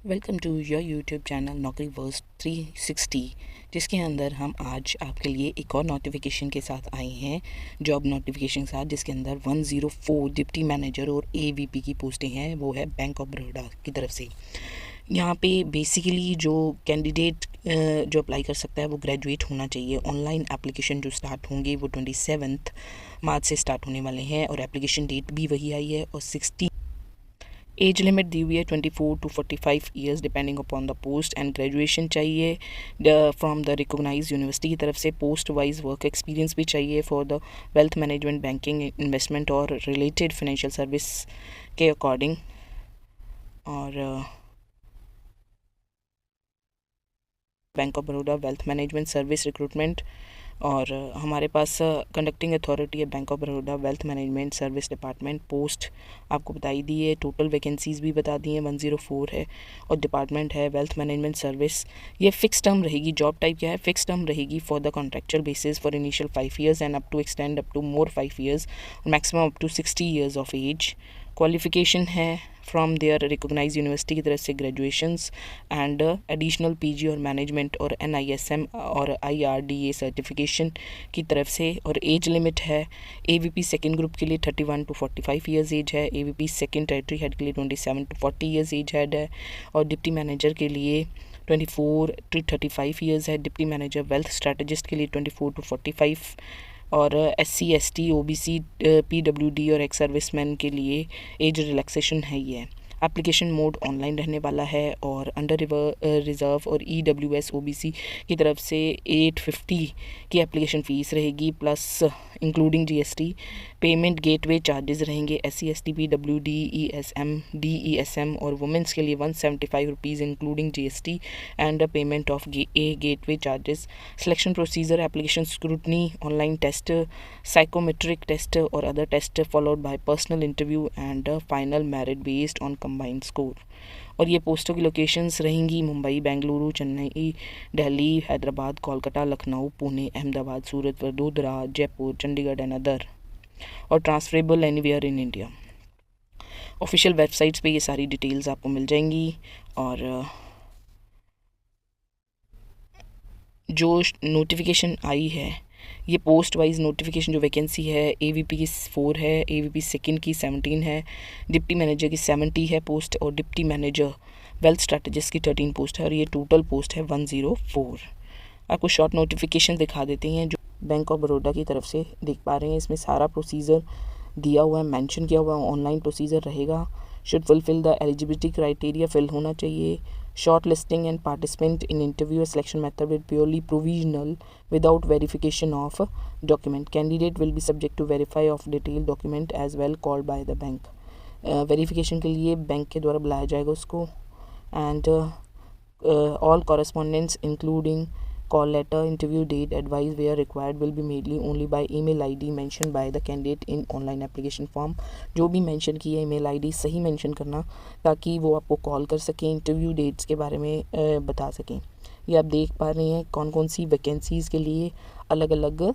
Welcome to your YouTube channel Naukri verse 360, जिसके अंदर हम आज आपके लिए एक और नोटिफिकेशन के साथ आए हैं, जॉब नोटिफिकेशन के साथ, जिसके अंदर 104 डिप्टी मैनेजर और एवीपी की पोस्टें हैं। वो है बैंक ऑफ बड़ौदा की तरफ से। यहाँ पे बेसिकली जो कैंडिडेट जो अप्लाई कर सकता है वो ग्रेजुएट होना चाहिए। ऑनलाइन एप्लीकेशन जो स्टार्ट होंगे वो 27 मार्च से स्टार्ट होने वाले हैं और एप्लीकेशन डेट भी वही आई है। और 60 एज लिमिट दी हुई है 24 to 45 years depending upon the post. And graduation चाहिए फ्रॉम द रिकोगनाइज यूनिवर्सिटी की तरफ से। पोस्ट वाइज वर्क एक्सपीरियंस भी चाहिए for the wealth management, banking, investment और रिलेटेड फाइनेंशियल सर्विस के अकॉर्डिंग। और bank of Baroda wealth management service recruitment. और हमारे पास कंडक्टिंग अथॉरिटी है bank of Baroda wealth management service department. Post आपको बताई दी है, टोटल वैकेंसीज़ भी बता दी हैं, 104 है। और डिपार्टमेंट है वेल्थ मैनेजमेंट सर्विस। ये फिक्स टर्म रहेगी। जॉब टाइप क्या है? फिक्स टर्म रहेगी for the contractual basis for initial 5 years and up to extend up to more 5 years, maximum up to 60 years of age. Qualification है from their recognise university की तरफ से graduations and additional PG और management और NISM और IRDA certification की तरफ से। और एज लिमिट है AVP सेकेंड ग्रुप के लिए 31 to 45 ईयर्स एज है। AVP सेकेंड टेरिटरी हेड के लिए 27 to 40 ईयर्स एज हेड है। और डिप्टी मैनेजर के लिए 24 to 35 ईयर्स है। डिप्टी मैनेजर वेल्थ स्ट्रेटजिस्ट के लिए 24 to 45। और SC ST OBC PWD और एक्स सर्विसमैन के लिए एज रिलैक्सेशन है। ये एप्लीकेशन मोड ऑनलाइन रहने वाला है। और अंडर रिज़र्व और EWS OBC की तरफ से 850 की एप्लीकेशन फ़ीस रहेगी, plus including GST। Payment gateway charges रहेंगे SC ST PWD ESM DESM और वुमेंस के लिए 175 rupees including GST and payment of gateway charges. Selection procedure, application scrutiny, online test, psychometric test और other test followed by personal interview and final merit based on combined score. और ये पोस्टों की locations रहेंगी Mumbai, Bengaluru, Chennai, Delhi, Hyderabad, Kolkata, Lucknow, Pune, Ahmedabad, Surat, Vadodara, Jaipur, Chandigarh and other. और transferable anywhere in India. Official websites पे ये सारी डिटेल्स आपको मिल जाएंगी। और जो नोटिफिकेशन आई है, ये पोस्ट वाइज नोटिफिकेशन जो वैकेंसी है, AVP की 4 है, AVP सेकेंड की 17 है, डिप्टी मैनेजर की 70 है पोस्ट और डिप्टी मैनेजर वेल्थ स्ट्रेटजिस्ट की 13 पोस्ट है। और ये टोटल पोस्ट है 104। आपको शॉर्ट नोटिफिकेशन दिखा देते हैं जो बैंक ऑफ बड़ौदा की तरफ से देख पा रहे हैं। इसमें सारा प्रोसीजर दिया हुआ है, मेंशन किया हुआ है। ऑनलाइन प्रोसीजर रहेगा। Should fulfil the eligibility criteria, fill होना चाहिए। Short listing and participant in interview selection method with purely provisional without verification of document. Candidate will be subject to verify of detail document as well called by the bank. Verification के लिए bank के द्वारा बुलाया जाएगा उसको। And all correspondence including call letter, interview date, advice where required will be made only by email ID mentioned by the candidate in online application form। जो भी mention की है email ID सही मेंशन करना, ताकि वो आपको कॉल कर सकें, इंटरव्यू डेट्स के बारे में बता सकें। ये आप देख पा रहे हैं कौन कौन सी वैकेंसीज़ के लिए अलग अलग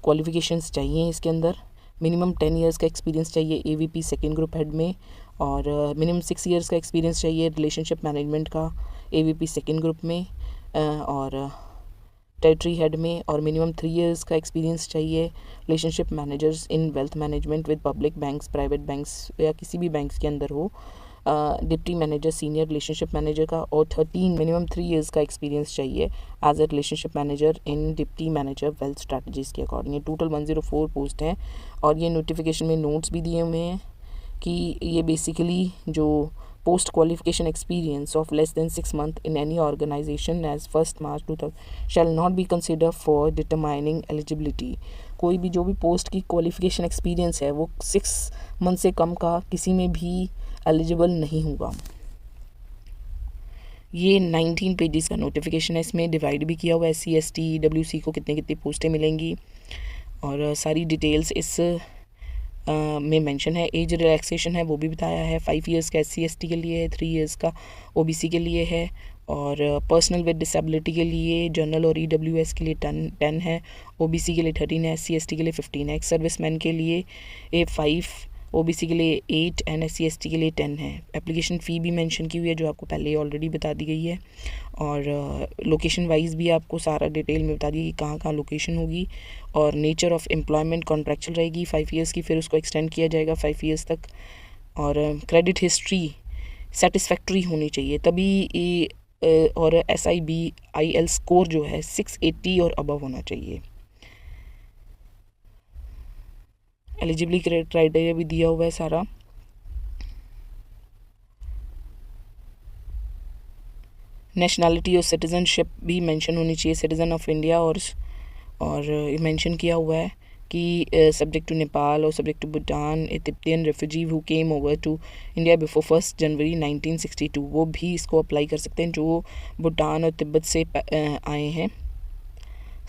क्वालिफ़िकेशंस चाहिए। इसके अंदर मिनिमम 10 इयर्स का एक्सपीरियंस चाहिए AVP सेकेंड ग्रुप हेड में, और मिनिमम 6 इयर्स का एक्सपीरियंस चाहिए रिलेशनशिप मैनेजमेंट का AVP सेकेंड ग्रुप में और टेरिटरी हेड में। और मिनिमम 3 इयर्स का एक्सपीरियंस चाहिए relationship managers in wealth management with public banks, private banks या किसी भी बैंक्स के अंदर हो। Deputy manager, senior relationship manager का। और 13 मिनिमम 3 इयर्स का एक्सपीरियंस चाहिए as a relationship manager in deputy manager wealth strategies के अकॉर्डिंग। ये टोटल 104 पोस्ट हैं। और ये नोटिफिकेशन में नोट्स भी दिए हुए हैं कि ये बेसिकली जो post qualification experience of less than 6 month in any organisation as 1 March 2000 shall not be consider for determining eligibility. कोई भी जो भी पोस्ट की क्वालिफिकेशन एक्सपीरियंस है वो 6 मंथ से कम का किसी में भी एलिजिबल नहीं होगा। ये 19 पेजेस का नोटिफिकेशन है। इसमें डिवाइड भी किया हुआ है SC ST EWC को कितनी कितनी पोस्टें मिलेंगी और सारी डिटेल्स इस में मेंशन है। एज रिलैक्सेशन है वो भी बताया है। 5 इयर्स का SC ST के लिए है, 3 इयर्स का OBC के लिए है। और पर्सनल विद डिसेबिलिटी के लिए जनरल और EWS के लिए 10 है, OBC के लिए 13 है, SC ST के लिए 15 है। एक्स सर्विसमैन के लिए 5 ओबीसी के लिए 8 एंड SC/ST के लिए 10 है। एप्लीकेशन फ़ी भी मेंशन की हुई है जो आपको पहले ही ऑलरेडी बता दी गई है, और लोकेशन वाइज भी आपको सारा डिटेल में बता दी कि कहाँ कहाँ लोकेशन होगी, और नेचर ऑफ एम्प्लॉयमेंट कॉन्ट्रैक्चुअल रहेगी 5 ईयर्स की, फिर उसको एक्सटेंड किया जाएगा 5 ईयर्स तक, और क्रेडिट हिस्ट्री सेटिस्फैक्ट्री होनी चाहिए तभी और SIBIL स्कोर जो है 680 और अबव होना चाहिए। एलिजिबिलिटी क्राइटेरिया भी दिया हुआ है सारा। नेशनैलिटी और सिटीज़नशिप भी मेंशन होनी चाहिए, सिटीज़न ऑफ इंडिया, और मेंशन किया हुआ है कि सब्जेक्ट टू नेपाल और subject to Bhutan a Tibetan refugee who came over to India before 1 January 1962, वो भी इसको अप्लाई कर सकते हैं जो भूटान और तिब्बत से आए हैं।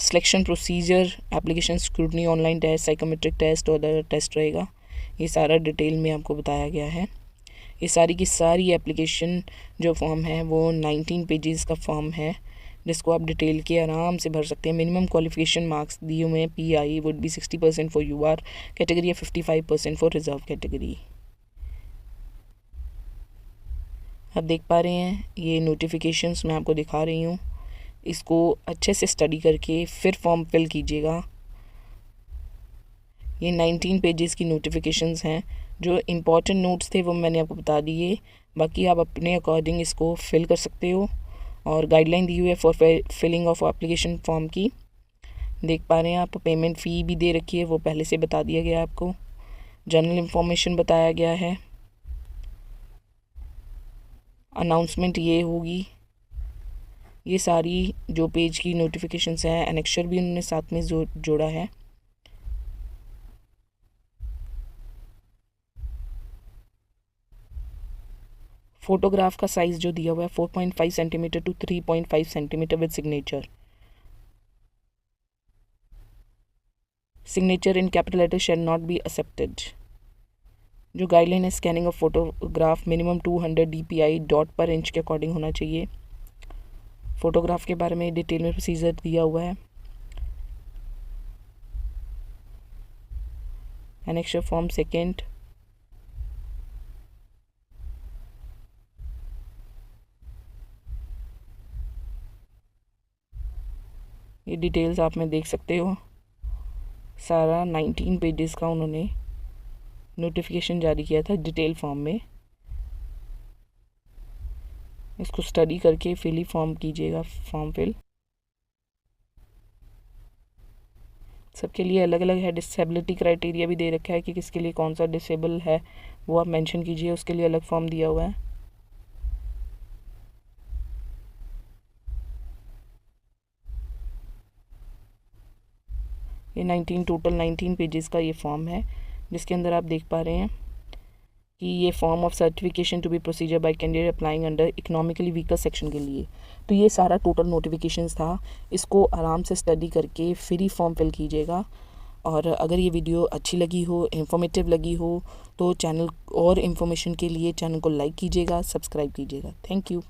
Selection procedure, application scrutiny, online test, psychometric test और अदर टेस्ट रहेगा। ये सारा डिटेल में आपको बताया गया है। ये सारी की सारी एप्लीकेशन जो फॉर्म है वो 19 पेजेस का फॉर्म है जिसको आप डिटेल के आराम से भर सकते हैं। मिनिमम क्वालिफिकेशन मार्क्स दिए हुए हैं। PI would be 60% for UR category या 55% फॉर रिजर्व कैटेगरी। आप देख पा रहे हैं ये नोटिफिकेशंस मैं आपको दिखा रही हूँ, इसको अच्छे से स्टडी करके फिर फॉर्म फिल कीजिएगा। ये 19 पेजेस की नोटिफिकेशंस हैं। जो इम्पॉर्टेंट नोट्स थे वो मैंने आपको बता दिए, बाकी आप अपने अकॉर्डिंग इसको फिल कर सकते हो। और गाइडलाइन दी हुई है for filling of application form की, देख पा रहे हैं आप। पेमेंट फ़ी भी दे रखी है, वो पहले से बता दिया गया आपको। जनरल इन्फॉर्मेशन बताया गया है। अनाउंसमेंट ये होगी। ये सारी जो पेज की नोटिफिकेशंस हैं, एनेक्चर भी उन्होंने साथ में जोड़ा है। फोटोग्राफ का साइज़ जो दिया हुआ है 4.5 centimetre to 3.5 centimetre with signature. Signature in capital letter shall not be accepted. जो गाइडलाइन है, scanning of photograph minimum 200 DPI dot per inch के अकॉर्डिंग होना चाहिए। फ़ोटोग्राफ के बारे में डिटेल में प्रोसीजर दिया हुआ है। एनेक्चर फॉर्म सेकेंड, ये डिटेल्स आप में देख सकते हो। सारा 19 पेजेस का उन्होंने नोटिफिकेशन जारी किया था डिटेल फॉर्म में। इसको स्टडी करके फिल ही फॉर्म कीजिएगा, फॉर्म फिल। सबके लिए अलग अलग है। डिसेबिलिटी क्राइटेरिया भी दे रखा है कि किसके लिए कौन सा डिसेबल है, वो आप मेंशन कीजिए, उसके लिए अलग फॉर्म दिया हुआ है। ये टोटल 19 पेजेस का ये फॉर्म है जिसके अंदर आप देख पा रहे हैं कि ये form of certification to be procedure by candidate applying under economically weaker section के लिए। तो ये सारा टोटल नोटिफिकेशंस था। इसको आराम से स्टडी करके फिर ही फॉर्म फिल कीजिएगा। और अगर ये वीडियो अच्छी लगी हो, इन्फॉर्मेटिव लगी हो, तो चैनल और इन्फॉर्मेशन के लिए चैनल को लाइक कीजिएगा, सब्सक्राइब कीजिएगा। Thank you.